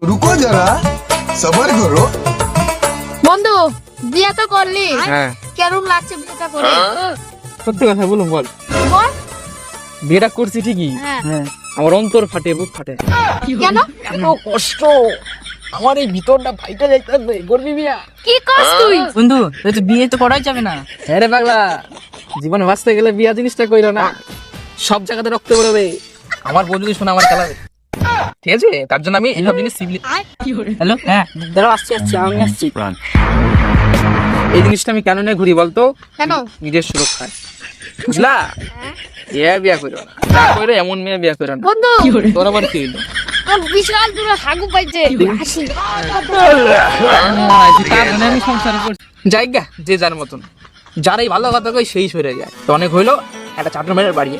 रुको जरा सबर करो। বন্ধু বিয়ে তো করলি, হ্যাঁ কেমন লাগছে বিয়েটা করে? সত্যি কথা বলুন বল, বল। বিয়েটা করছি ঠিকই, হ্যাঁ। আমার অন্তর ফাটে বুক ফাটে, কেন? এত কষ্ট আমার এই ভিতরটা ফাইটা যাইতেছে। করবি বিয়া? কি করছ তুই? বন্ধু তো বিয়ে তো করাই যাবে না। হ্যাঁ রে পাগলা, জীবনে বাঁচতে গেলে বিয়া জিনিসটা কইলো না, সব জায়গাতে রক্ত বেরোবে। আমার বন্ধু শোনা আমার খেলাবে, ঠিক আছে? তার জন্য আমি এইসব জিনিস সিভিল হ্যালো, হ্যাঁ দাঁড়াও, আসছি আমি আসছি। এই জিনিসটা আমি কেন নিয়ে ঘুরি বলতো? কেন? নিজের সুরক্ষায়, বুঝলা? বিয়া করো না, যা করে এমন মেয়ে বিয়া করো না। বন্ধু তোর আবার কি হইলো? তোর বিশাল দূরে হাগু পাইছে। আসি। তার জন্য আমি সংসার করছি। জায়গা যে যার মতন, যারাই ভালো কথা কই সেই সরে যায়। তো অনেক হইলো, একটা চাটনা মেয়ের বাড়ি।